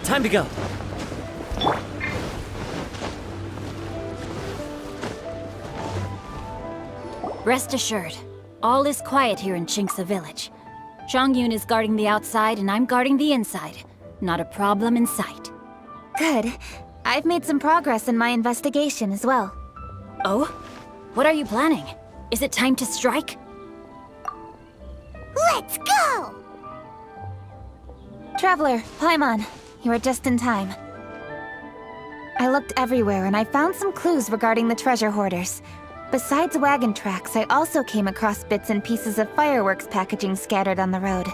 Time to go. Rest assured, all is quiet here in Qingce Village. Zhongyun is guarding the outside and I'm guarding the inside. Not a problem in sight. Good. I've made some progress in my investigation as well. Oh? What are you planning? Is it time to strike? Let's go! Traveler, Paimon, you are just in time. I looked everywhere and I found some clues regarding the treasure hoarders. Besides wagon tracks, I also came across bits and pieces of fireworks packaging scattered on the road.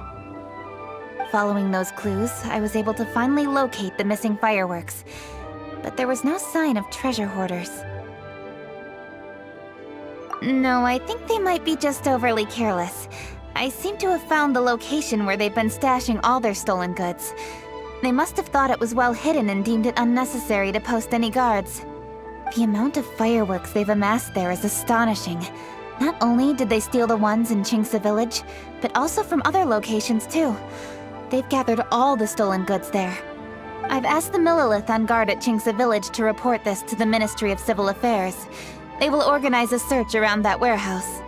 Following those clues, I was able to finally locate the missing fireworks. But there was no sign of treasure hoarders. No, I think they might be just overly careless. I seem to have found the location where they've been stashing all their stolen goods. They must have thought it was well hidden and deemed it unnecessary to post any guards. The amount of fireworks they've amassed there is astonishing. Not only did they steal the ones in Qingce Village, but also from other locations too. They've gathered all the stolen goods there. I've asked the Millilith on guard at Qingce Village to report this to the Ministry of Civil Affairs. They will organize a search around that warehouse.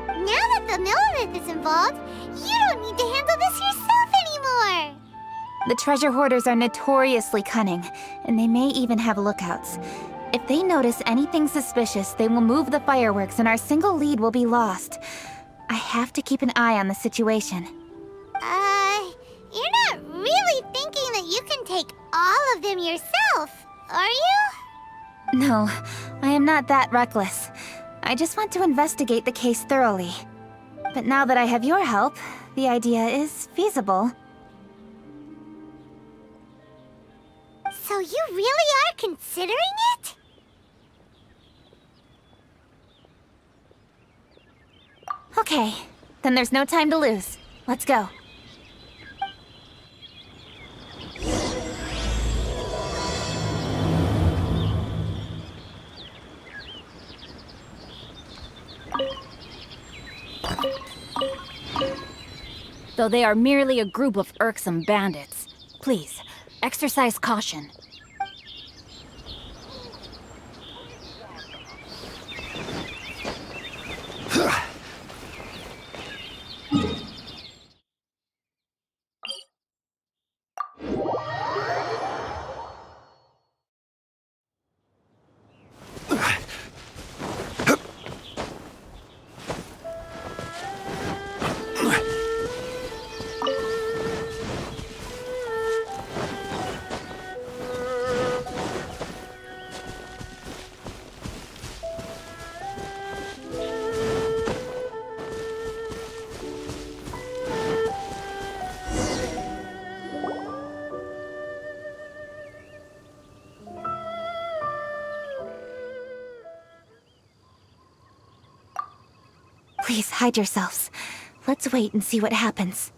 Now that the Millilith is involved, you don't need to handle this yourself anymore! The treasure hoarders are notoriously cunning, and they may even have lookouts. If they notice anything suspicious, they will move the fireworks and our single lead will be lost. I have to keep an eye on the situation. You're not really thinking that you can take all of them yourself, are you? No, I am not that reckless. I just want to investigate the case thoroughly. But now that I have your help, the idea is feasible. So you really are considering it? Okay, then there's no time to lose. Let's go. Though they are merely a group of irksome bandits, please, exercise caution. Please hide yourselves. Let's wait and see what happens.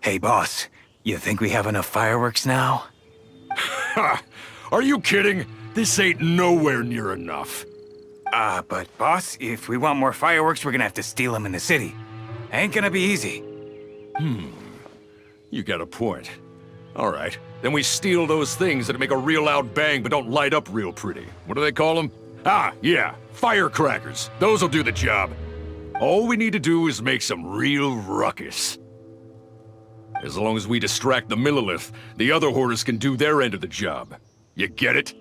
Hey, boss. You think we have enough fireworks now? Ha! Are you kidding? This ain't nowhere near enough. But boss, if we want more fireworks, we're gonna have to steal them in the city. Ain't gonna be easy. You got a point. All right, then we steal those things that make a real loud bang but don't light up real pretty. What do they call them? Ah, yeah, firecrackers. Those'll do the job. All we need to do is make some real ruckus. As long as we distract the Millilith, the other hoarders can do their end of the job. You get it?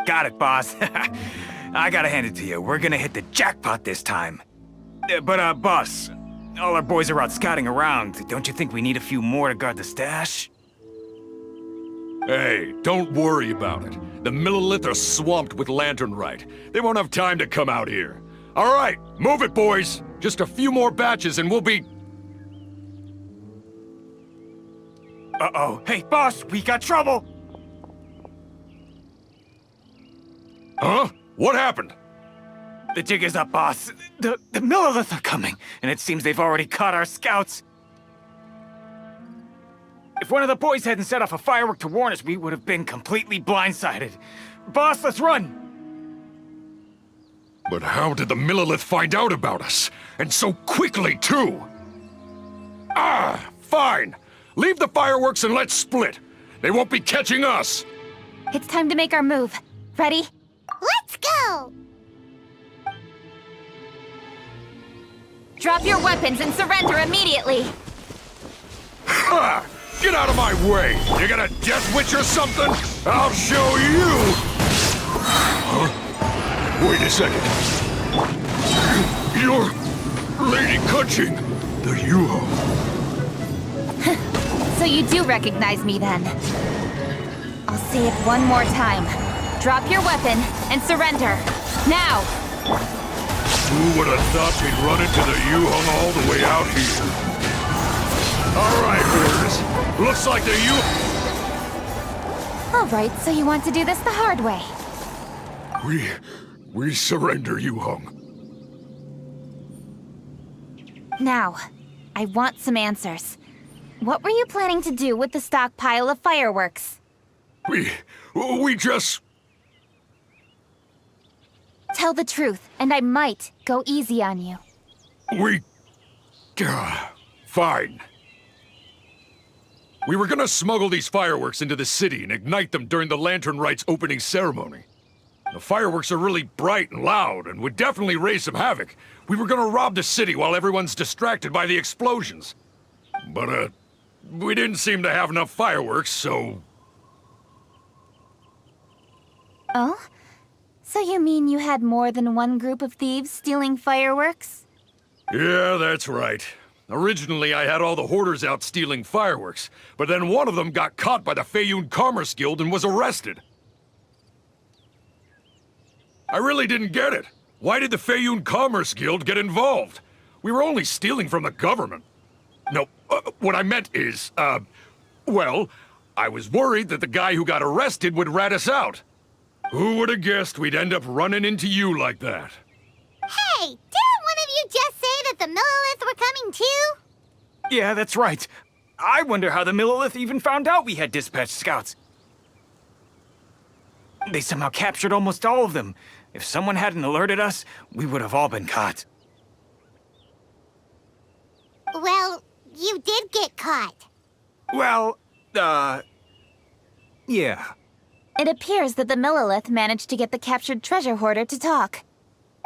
Got it, boss. I gotta hand it to you. We're gonna hit the jackpot this time. But boss, all our boys are out scouting around. Don't you think we need a few more to guard the stash? Hey, don't worry about it. The Millilith are swamped with lantern Rite. They won't have time to come out here. All right, move it, boys. Just a few more batches and we'll be... Uh-oh. Hey, boss, we got trouble! Huh? What happened? The jig is up, boss. The Millilith are coming, and it seems they've already caught our scouts. If one of the boys hadn't set off a firework to warn us, we would have been completely blindsided. Boss, let's run! But how did the Millilith find out about us? And so quickly, too? Ah, fine. Leave the fireworks and let's split. They won't be catching us. It's time to make our move. Ready? Let's go! Drop your weapons and surrender immediately! Ah! Get out of my way! You got a death witch or something? I'll show you! Huh? Wait a second. You're Lady Kutching, the Yuho. So you do recognize me then? I'll say it one more time. Drop your weapon and surrender. Now! Who would have thought we'd run into the Yuhong all the way out here? All right, Orders. Looks like the All right, so you want to do this the hard way. We surrender, Yuhong. Now, I want some answers. What were you planning to do with the stockpile of fireworks? We just... Tell the truth, and I might go easy on you. Fine. We were gonna smuggle these fireworks into the city and ignite them during the Lantern Rite's opening ceremony. The fireworks are really bright and loud and would definitely raise some havoc. We were gonna rob the city while everyone's distracted by the explosions. But, we didn't seem to have enough fireworks, so... Oh? So you mean you had more than one group of thieves stealing fireworks? Yeah, that's right. Originally, I had all the hoarders out stealing fireworks, but then one of them got caught by the Feiyun Commerce Guild and was arrested. I really didn't get it. Why did the Feiyun Commerce Guild get involved? We were only stealing from the government. No, what I meant is, well, I was worried that the guy who got arrested would rat us out. Who would have guessed we'd end up running into you like that? Hey, didn't one of you just say that the Millilith were coming too? Yeah, that's right. I wonder how the Millilith even found out we had dispatched scouts. They somehow captured almost all of them. If someone hadn't alerted us, we would have all been caught. Well, you did get caught. Well, yeah. It appears that the Millilith managed to get the captured treasure hoarder to talk.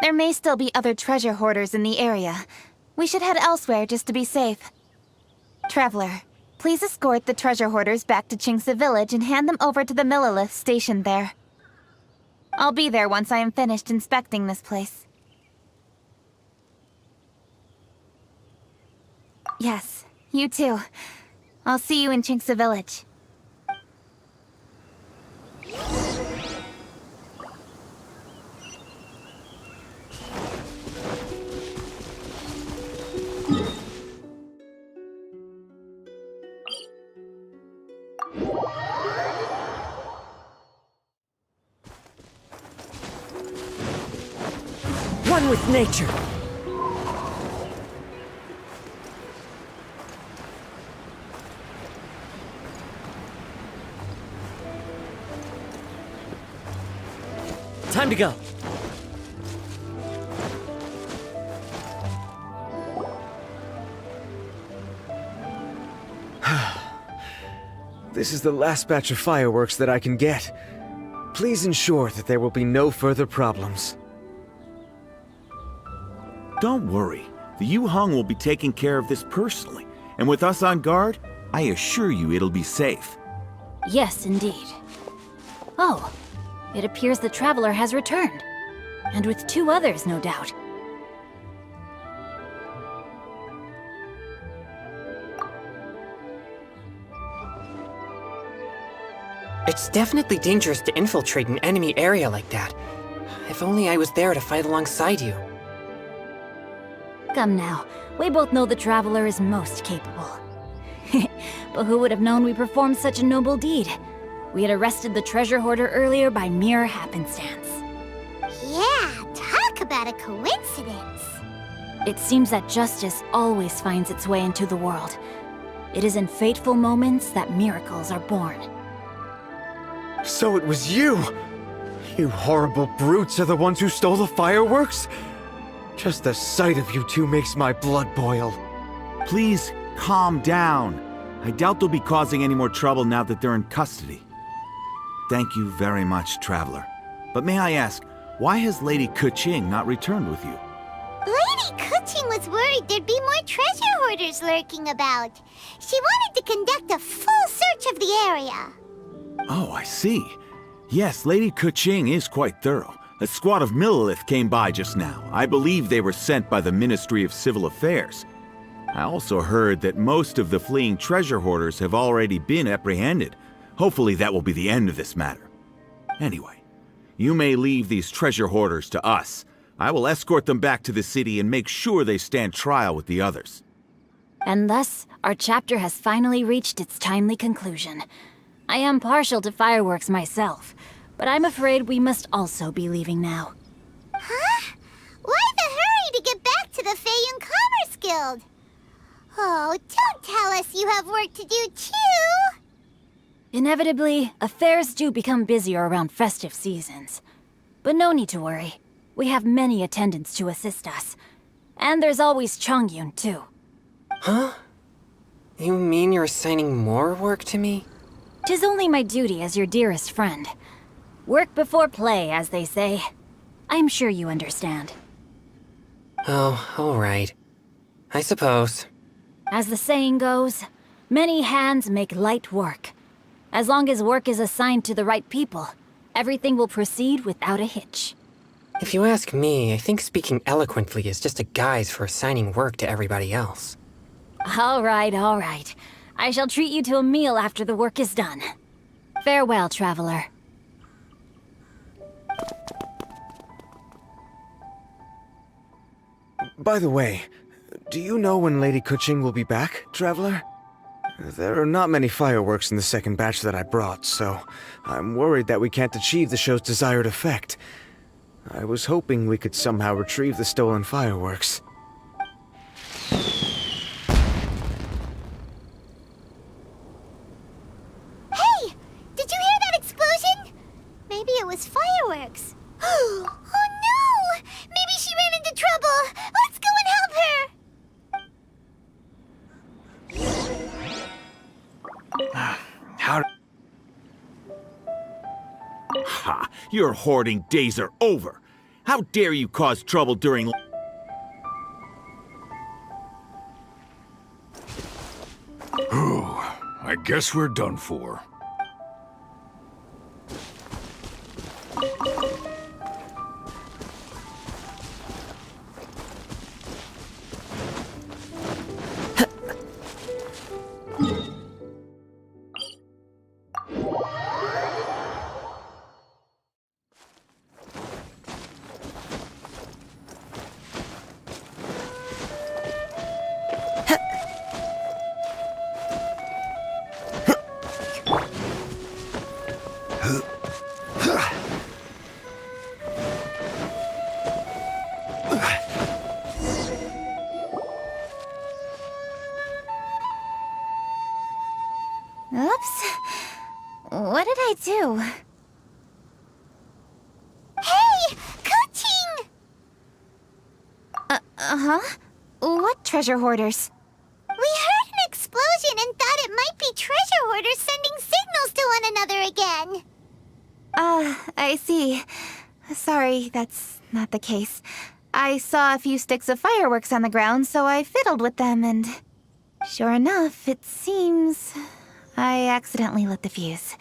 There may still be other treasure hoarders in the area. We should head elsewhere just to be safe. Traveler, please escort the treasure hoarders back to Qingce Village and hand them over to the Millilith stationed there. I'll be there once I am finished inspecting this place. Yes, you too. I'll see you in Qingce Village. One with nature. Time to go. This is the last batch of fireworks that I can get. Please ensure that there will be no further problems. Don't worry. The Yuhong will be taking care of this personally. And with us on guard, I assure you it'll be safe. Yes, indeed. Oh, it appears the Traveler has returned. And with 2 others, no doubt. It's definitely dangerous to infiltrate an enemy area like that. If only I was there to fight alongside you. Come now, we both know the Traveler is most capable. But who would have known we performed such a noble deed? We had arrested the treasure hoarder earlier by mere happenstance. Yeah, talk about a coincidence. It seems that justice always finds its way into the world. It is in fateful moments that miracles are born. So it was you! You horrible brutes are the ones who stole the fireworks? Just the sight of you two makes my blood boil. Please calm down. I doubt they'll be causing any more trouble now that they're in custody. Thank you very much, Traveler. But may I ask, why has Lady Keqing not returned with you? Lady Keqing was worried there'd be more treasure hoarders lurking about. She wanted to conduct a full search of the area. Oh, I see. Yes, Lady Keqing is quite thorough. A squad of Millilith came by just now. I believe they were sent by the Ministry of Civil Affairs. I also heard that most of the fleeing treasure hoarders have already been apprehended. Hopefully that will be the end of this matter. Anyway, you may leave these treasure hoarders to us. I will escort them back to the city and make sure they stand trial with the others. And thus, our chapter has finally reached its timely conclusion. I am partial to fireworks myself, but I'm afraid we must also be leaving now. Huh? Why the hurry to get back to the Feiyun Commerce Guild? Oh, don't tell us you have work to do too! Inevitably, affairs do become busier around festive seasons. But no need to worry. We have many attendants to assist us. And there's always Chongyun, too. Huh? You mean you're assigning more work to me? 'Tis only my duty as your dearest friend. Work before play, as they say. I'm sure you understand. Oh, alright. I suppose. As the saying goes, many hands make light work. As long as work is assigned to the right people, everything will proceed without a hitch. If you ask me, I think speaking eloquently is just a guise for assigning work to everybody else. All right, all right. I shall treat you to a meal after the work is done. Farewell, traveler. By the way, do you know when Lady Keqing will be back, Traveler? There are not many fireworks in the second batch that I brought, so I'm worried that we can't achieve the show's desired effect. I was hoping we could somehow retrieve the stolen fireworks. Hey! Did you hear that explosion? Maybe it was fireworks. Oh no! Maybe she ran into trouble! Let's go and help her! How... Ha! Your hoarding days are over. How dare you cause trouble during... I guess we're done for. Oops. What did I do? Hey! Keqing! Uh-huh? What treasure hoarders? We heard an explosion and thought it might be treasure hoarders sending signals to one another again. I see. Sorry, that's not the case. I saw a few sticks of fireworks on the ground, so I fiddled with them and... Sure enough, it seems... I accidentally lit the fuse.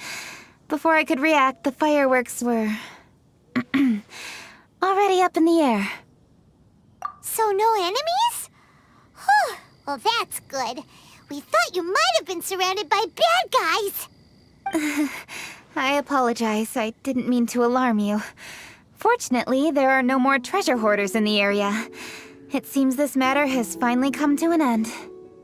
Before I could react, the fireworks were... already up in the air. So no enemies? Whew, well that's good. We thought you might have been surrounded by bad guys. I apologize. I didn't mean to alarm you. Fortunately, there are no more treasure hoarders in the area. It seems this matter has finally come to an end.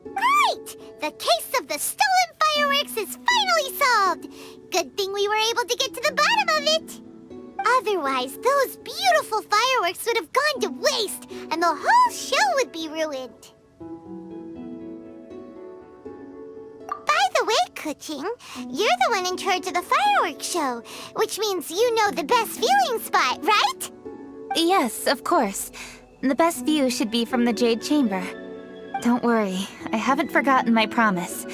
Great! The case of the stolen fireworks is finally solved! Good thing we were able to get to the bottom of it! Otherwise, those beautiful fireworks would have gone to waste, and the whole show would be ruined. By the way, Kuching, you're the one in charge of the fireworks show, which means you know the best viewing spot, right? Yes, of course. The best view should be from the Jade Chamber. Don't worry, I haven't forgotten my promise.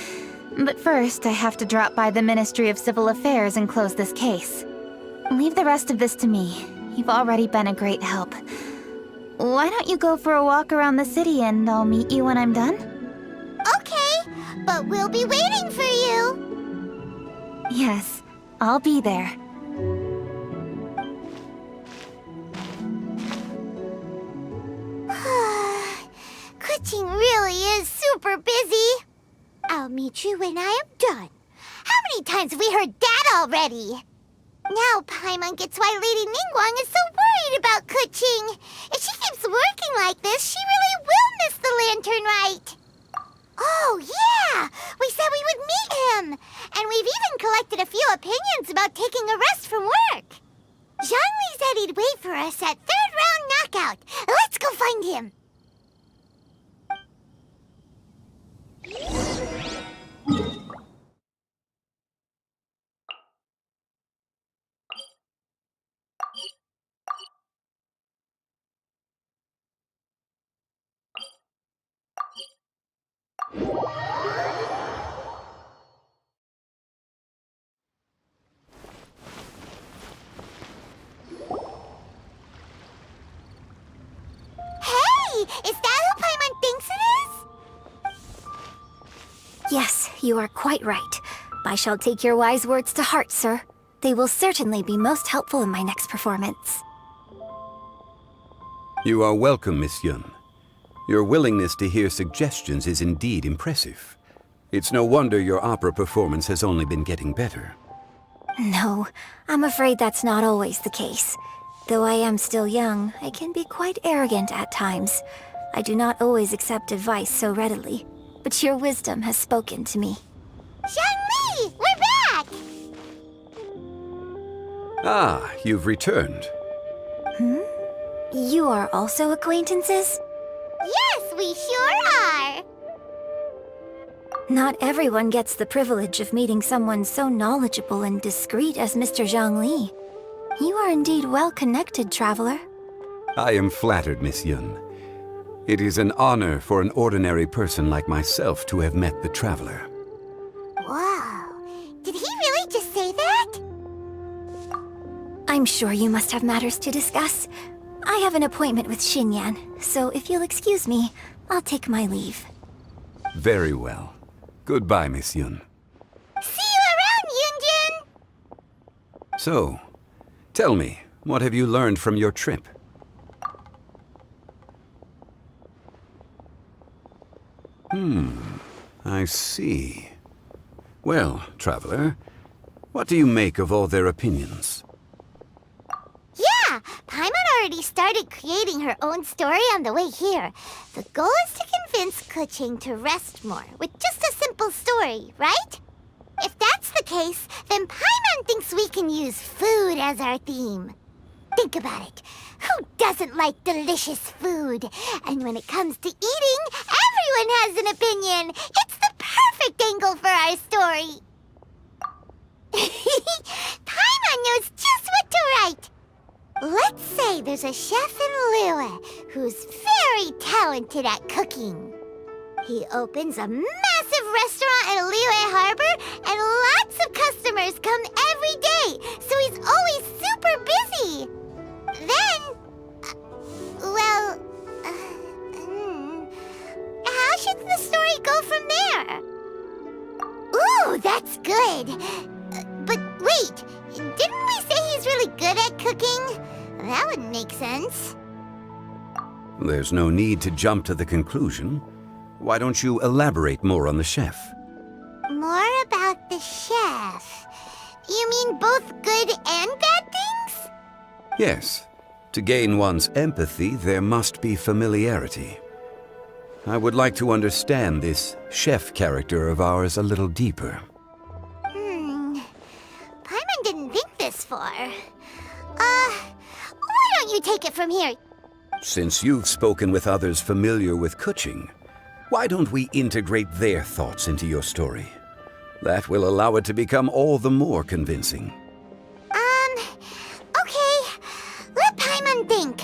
But first, I have to drop by the Ministry of Civil Affairs and close this case. Leave the rest of this to me. You've already been a great help. Why don't you go for a walk around the city and I'll meet you when I'm done? Okay, but we'll be waiting for you. Yes, I'll be there. Kuching really is super busy. I'll meet you when I am done. How many times have we heard that already? Now Paimon gets why Lady Ningguang is so worried about Kuching. If she keeps working like this, she really will miss the lantern rite. Oh, yeah! We said we would meet him! And we've even collected a few opinions about taking a rest from work. Zhongli said he'd wait for us at third round knockout. Let's go find him. Hey! Is that who Paimon thinks it is? Yes, you are quite right. I shall take your wise words to heart, sir. They will certainly be most helpful in my next performance. You are welcome, Miss Yun. Your willingness to hear suggestions is indeed impressive. It's no wonder your opera performance has only been getting better. No, I'm afraid that's not always the case. Though I am still young, I can be quite arrogant at times. I do not always accept advice so readily, but your wisdom has spoken to me. Zhongli! We're back! Ah, you've returned. You are also acquaintances? Yes, we sure are! Not everyone gets the privilege of meeting someone so knowledgeable and discreet as Mr. Zhongli. You are indeed well connected, traveler. I am flattered, Miss Yun. It is an honor for an ordinary person like myself to have met the traveler. Wow. Did he really just say that? I'm sure you must have matters to discuss. I have an appointment with Xinyan, so if you'll excuse me, I'll take my leave. Very well. Goodbye, Miss Yun. See you around, Yunjin! So, tell me, what have you learned from your trip? I see. Well, traveler, what do you make of all their opinions? Yeah, Paimon already started creating her own story on the way here. The goal is to convince Kuching to rest more with just a simple story, right? If that's the case, then Paimon thinks we can use food as our theme. Think about it. Who doesn't like delicious food? And when it comes to eating, everyone has an opinion. It's the perfect angle for our story. Paimon knows just what to write. Let's say there's a chef in Liyue who's very talented at cooking. He opens a massive restaurant in Liyue Harbor, and lots of customers come every day, so he's always super busy. Then, how should the story go from there? Ooh, that's good. But wait, didn't we say he's really good at cooking? That wouldn't make sense. There's no need to jump to the conclusion. Why don't you elaborate more on the chef? More about the chef. You mean both good and bad things? Yes. To gain one's empathy, there must be familiarity. I would like to understand this chef character of ours a little deeper. Paimon didn't think this far. Why don't you take it from here? Since you've spoken with others familiar with Kuching, why don't we integrate their thoughts into your story? That will allow it to become all the more convincing. Okay. Let Paimon think.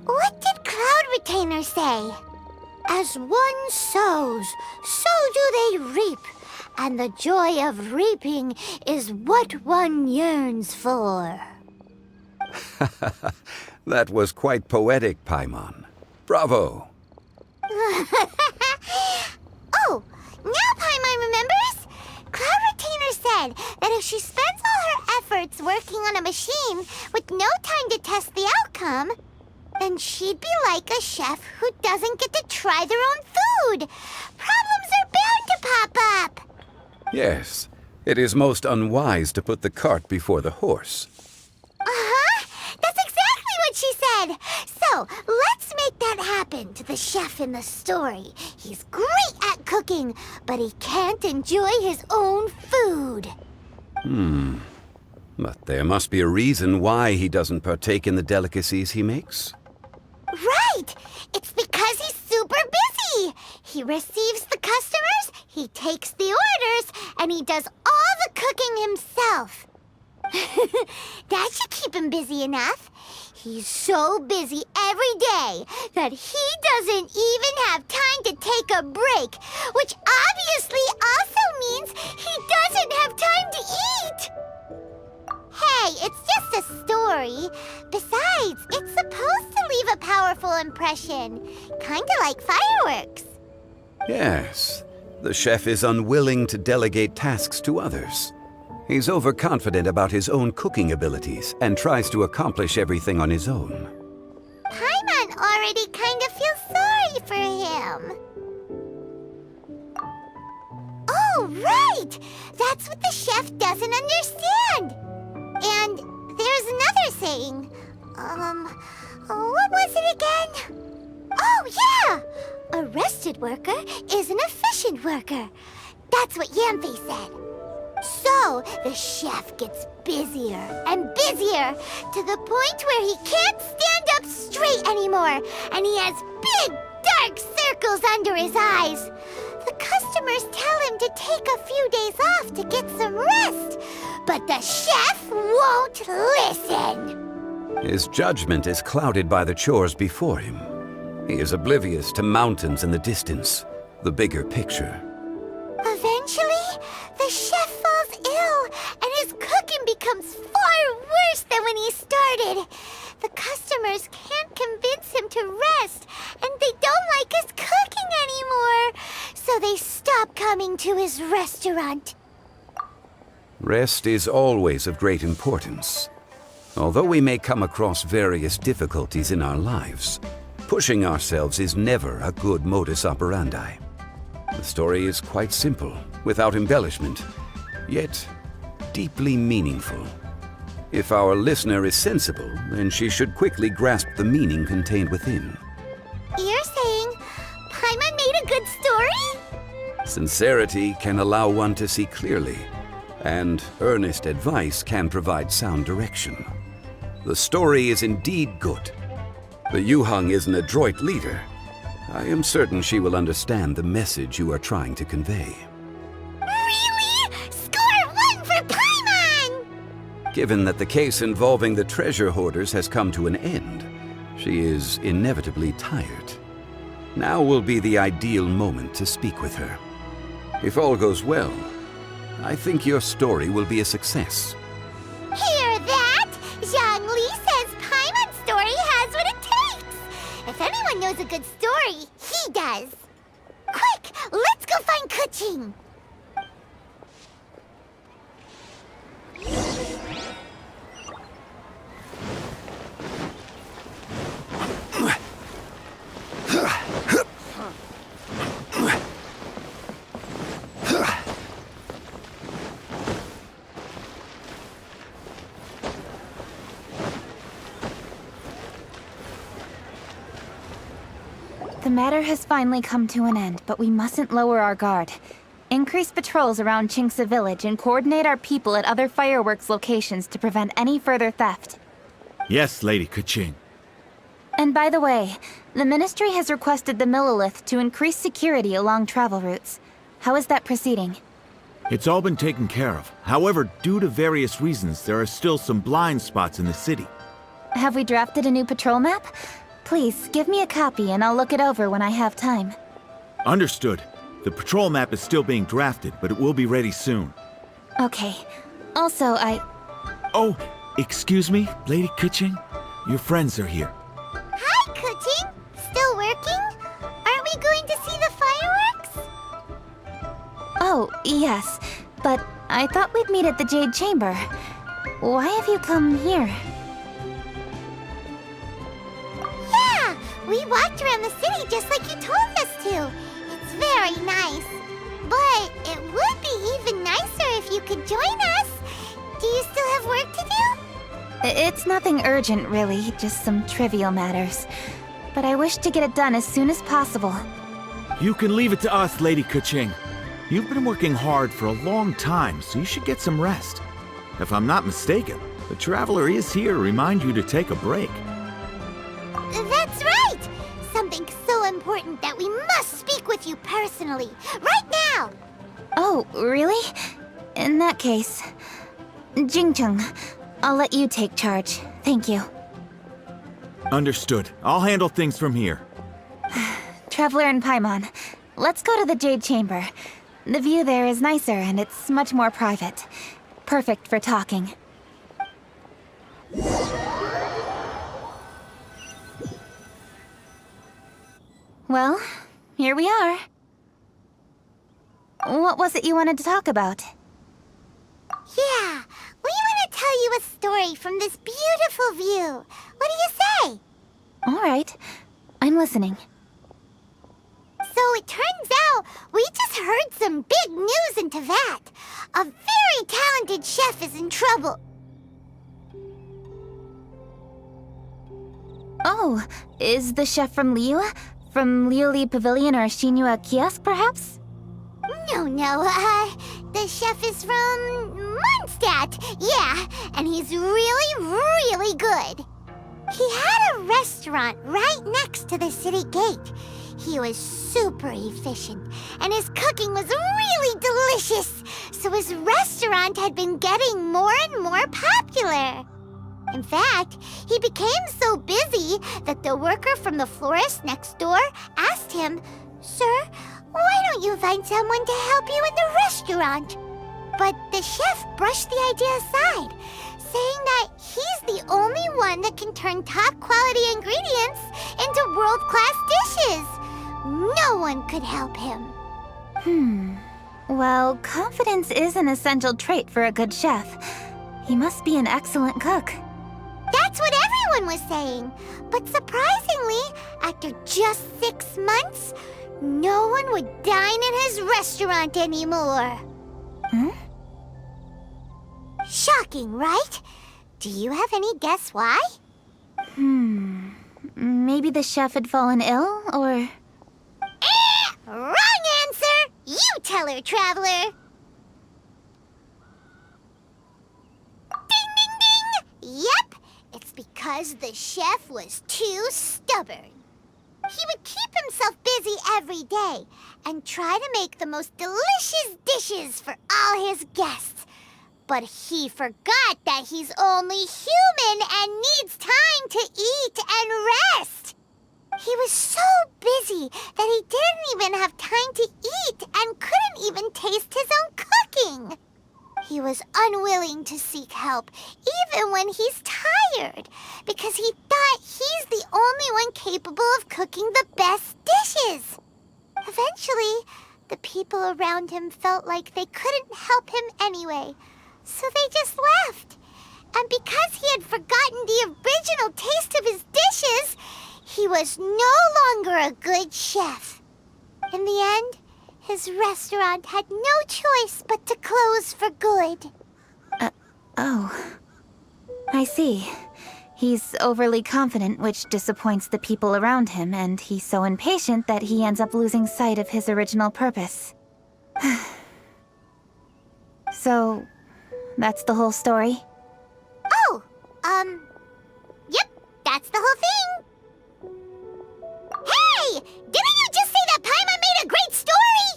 What did Cloud Retainer say? As one sows, so do they reap. And the joy of reaping is what one yearns for. That was quite poetic, Paimon. Bravo! Oh, now Paimon remembers? Cloud Retainer said that if she spends all her efforts working on a machine with no time to test the outcome, then she'd be like a chef who doesn't get to try their own food. Problems are bound to pop up. Yes, it is most unwise to put the cart before the horse. That's exactly what she said. So, let's make that happen to the chef in the story. He's great at cooking, but he can't enjoy his own food. But there must be a reason why he doesn't partake in the delicacies he makes. Right! It's because he's super busy. He receives the customers, he takes the orders, and he does all the cooking himself. That should keep him busy enough. He's so busy every day that he doesn't even have time to take a break, which obviously also means he doesn't have time to eat. Hey, it's just a story. Besides, it's supposed to leave a powerful impression, kinda like fireworks. Yes, the chef is unwilling to delegate tasks to others. He's overconfident about his own cooking abilities and tries to accomplish everything on his own. Paimon already kind of feels sorry for him. Oh, right! That's what the chef doesn't understand. And there's another saying. What was it again? Oh, yeah! A rested worker is an efficient worker. That's what Yamfe said. So, the chef gets busier and busier to the point where he can't stand up straight anymore, and he has big, dark circles under his eyes. The customers tell him to take a few days off to get some rest, but the chef won't listen. His judgment is clouded by the chores before him. He is oblivious to mountains in the distance, the bigger picture. Eventually, the chef falls ill, and his cooking becomes far worse than when he started. The customers can't convince him to rest, and they don't like his cooking anymore, so they stop coming to his restaurant. Rest is always of great importance. Although we may come across various difficulties in our lives, pushing ourselves is never a good modus operandi. The story is quite simple, without embellishment, yet deeply meaningful. If our listener is sensible, then she should quickly grasp the meaning contained within. You're saying Paimon made a good story? Sincerity can allow one to see clearly, and earnest advice can provide sound direction. The story is indeed good. The Yuhang is an adroit leader. I am certain she will understand the message you are trying to convey. Really? Score 1 for Paimon! Given that the case involving the treasure hoarders has come to an end, she is inevitably tired. Now will be the ideal moment to speak with her. If all goes well, I think your story will be a success. Hear that? Zhang Li says Paimon's story has what it takes. If anyone knows a good story, he does. Quick, let's go find Kuching. The matter has finally come to an end, but we mustn't lower our guard. Increase patrols around Chinksa village and coordinate our people at other fireworks locations to prevent any further theft. Yes, Lady Kuching. And by the way, the Ministry has requested the Millilith to increase security along travel routes. How is that proceeding? It's all been taken care of. However, due to various reasons, there are still some blind spots in the city. Have we drafted a new patrol map? Please, give me a copy and I'll look it over when I have time. Understood. The patrol map is still being drafted, but it will be ready soon. Okay. Also, Oh, excuse me, Lady Kuching? Your friends are here. Hi, Kuching. Still working? Aren't we going to see the fireworks? Oh, yes. But I thought we'd meet at the Jade Chamber. Why have you come here? Yeah, we walked around the city just like you told us to. It's very nice. But it would be even nicer if you could join us. Do you still have work to do? It's nothing urgent, really, just some trivial matters. But I wish to get it done as soon as possible. You can leave it to us, Lady Kuching. You've been working hard for a long time, so you should get some rest. If I'm not mistaken, the Traveler is here to remind you to take a break. That's right! Something so important that we must speak with you personally, right now! Oh, really? In that case... Jingcheng, I'll let you take charge. Thank you. Understood. I'll handle things from here. Traveler and Paimon, let's go to the Jade Chamber. The view there is nicer and it's much more private. Perfect for talking. Well, here we are. What was it you wanted to talk about? Yeah, we want to tell you a story from this beautiful view. What do you say? All right, I'm listening. So it turns out we just heard some big news in Teyvat. A very talented chef is in trouble. Oh, is the chef from Liyue? From Liuli Pavilion or Shinua Kiosk, perhaps? No, the chef is from Mondstadt. Yeah, and he's really, really good. He had a restaurant right next to the city gate. He was super efficient, and his cooking was really delicious, so his restaurant had been getting more and more popular. In fact, he became so busy that the worker from the florist next door asked him, "Sir, why don't you find someone to help you in the restaurant?" But the chef brushed the idea aside, saying that he's the only one that can turn top-quality ingredients into world-class dishes. No one could help him. Well, confidence is an essential trait for a good chef. He must be an excellent cook. That's what everyone was saying. But surprisingly, after just 6 months, no one would dine in his restaurant anymore. Shocking, right? Do you have any guess why? Maybe the chef had fallen ill, or... Wrong answer! You tell her, Traveler! Ding, ding, ding! Yep, it's because the chef was too stubborn. He would keep himself busy every day and try to make the most delicious dishes for all his guests. But he forgot that he's only human and needs time to eat and rest. He was so busy that he didn't even have time to eat and couldn't even taste his own cooking. He was unwilling to seek help, even when he's tired, because he thought he's the only one capable of cooking the best dishes. Eventually, the people around him felt like they couldn't help him anyway, so they just left. And because he had forgotten the original taste of his dishes, he was no longer a good chef. In the end, his restaurant had no choice but to close for good. Oh. I see. He's overly confident, which disappoints the people around him, and he's so impatient that he ends up losing sight of his original purpose. So, that's the whole story? Oh, yep, that's the whole thing. Hey! Didn't you just say that Paimon made a great story?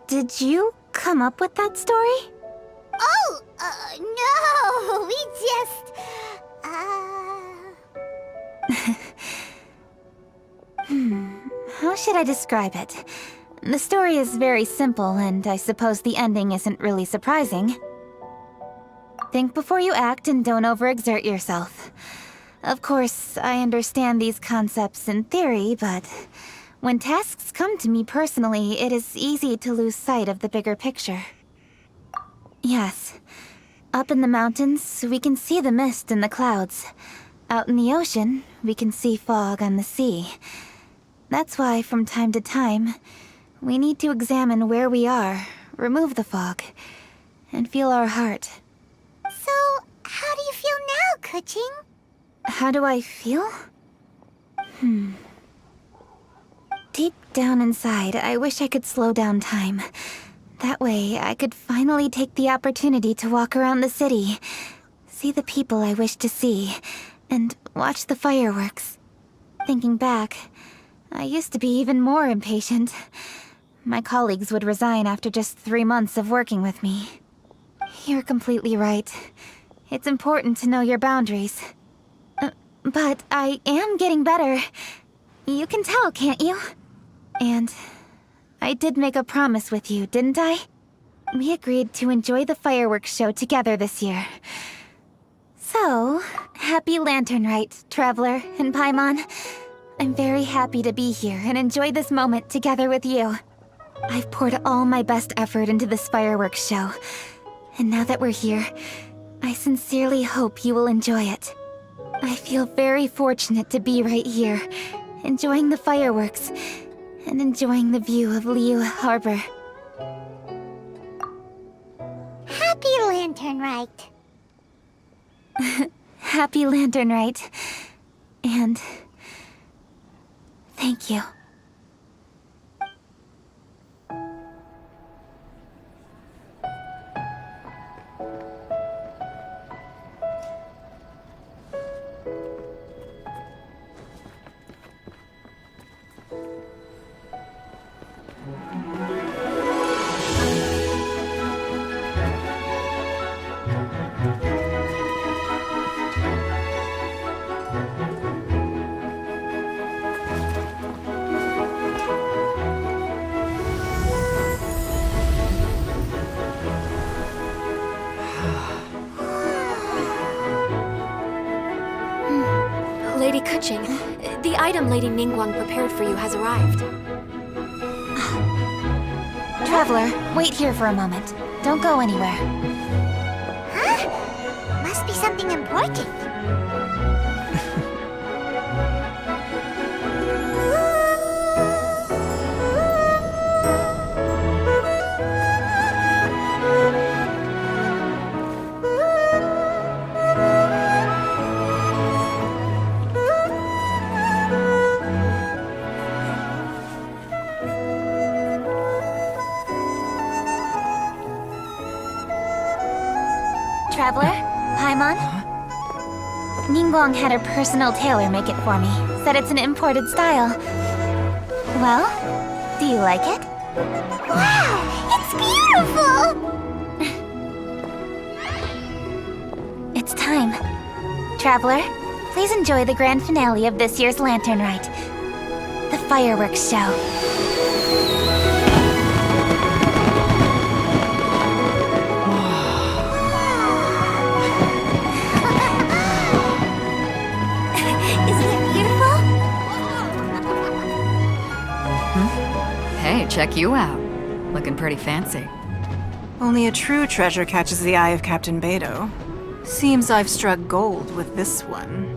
Did you come up with that story? Oh, no, we just, How should I describe it? The story is very simple, and I suppose the ending isn't really surprising. Think before you act and don't overexert yourself. Of course, I understand these concepts in theory, but when tasks come to me personally, it is easy to lose sight of the bigger picture. Yes. Up in the mountains, we can see the mist and the clouds. Out in the ocean, we can see fog on the sea. That's why, from time to time, we need to examine where we are, remove the fog, and feel our heart. So, how do you feel now, Kuching? How do I feel? Deep down inside, I wish I could slow down time. That way, I could finally take the opportunity to walk around the city, see the people I wish to see, and watch the fireworks. Thinking back, I used to be even more impatient. My colleagues would resign after just 3 months of working with me. You're completely right. It's important to know your boundaries. But I am getting better. You can tell, can't you? And I did make a promise with you, didn't I? We agreed to enjoy the fireworks show together this year. So, happy Lantern Rite, Traveler and Paimon. I'm very happy to be here and enjoy this moment together with you. I've poured all my best effort into this fireworks show. And now that we're here, I sincerely hope you will enjoy it. I feel very fortunate to be right here, enjoying the fireworks, and enjoying the view of Liu Harbor. Happy Lantern Rite. Happy Lantern Rite. And thank you. Lady Kuching, the item Lady Ningguang prepared for you has arrived. Traveler, wait here for a moment. Don't go anywhere. Huh? Must be something important. Traveler? Paimon? Ningguang had her personal tailor make it for me. Said it's an imported style. Well, do you like it? Wow, it's beautiful! It's time. Traveler, please enjoy the grand finale of this year's Lantern Rite. The fireworks show. Hey, check you out. Looking pretty fancy. Only a true treasure catches the eye of Captain Beidou. Seems I've struck gold with this one.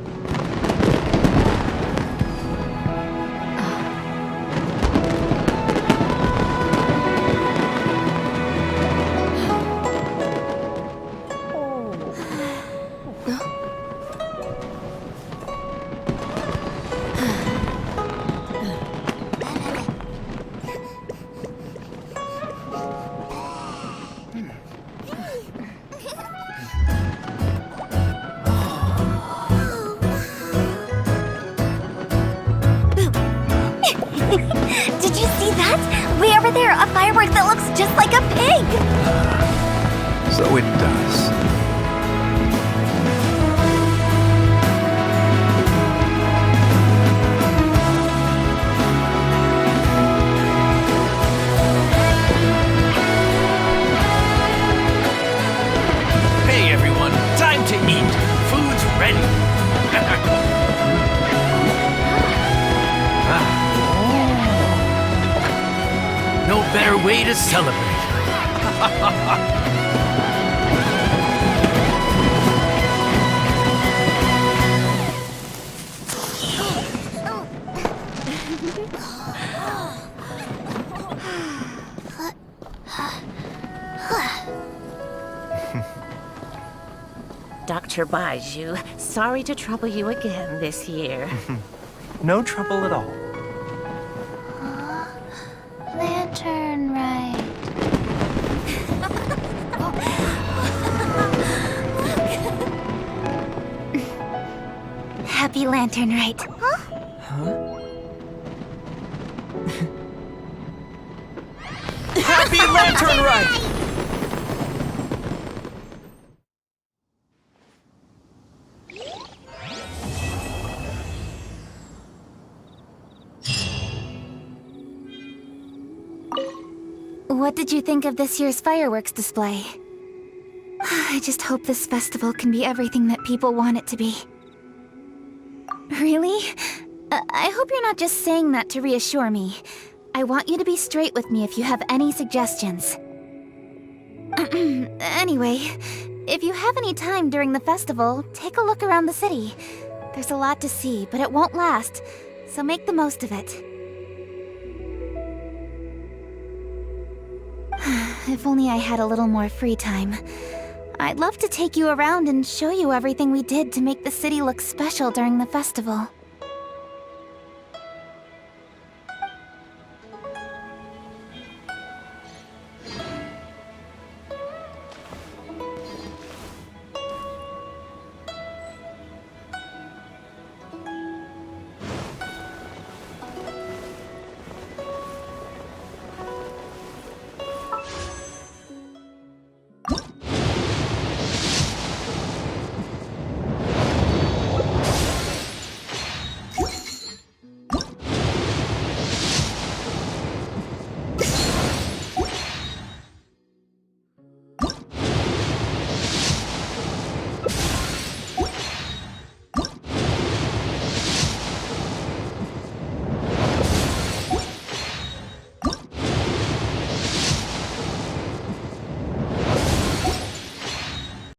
Did you see that? Way over there, a firework that looks just like a pig! So it does. Hey everyone, time to eat. Food's ready. No better way to celebrate. Dr. Baiju, sorry to trouble you again this year. No trouble at all. Lantern Rite. Happy Lantern Rite. Happy Lantern Rite! What did you think of this year's fireworks display? I just hope this festival can be everything that people want it to be. Really? I hope you're not just saying that to reassure me. I want you to be straight with me if you have any suggestions. Anyway, if you have any time during the festival, take a look around the city. There's a lot to see, but it won't last, so make the most of it. If only I had a little more free time. I'd love to take you around and show you everything we did to make the city look special during the festival.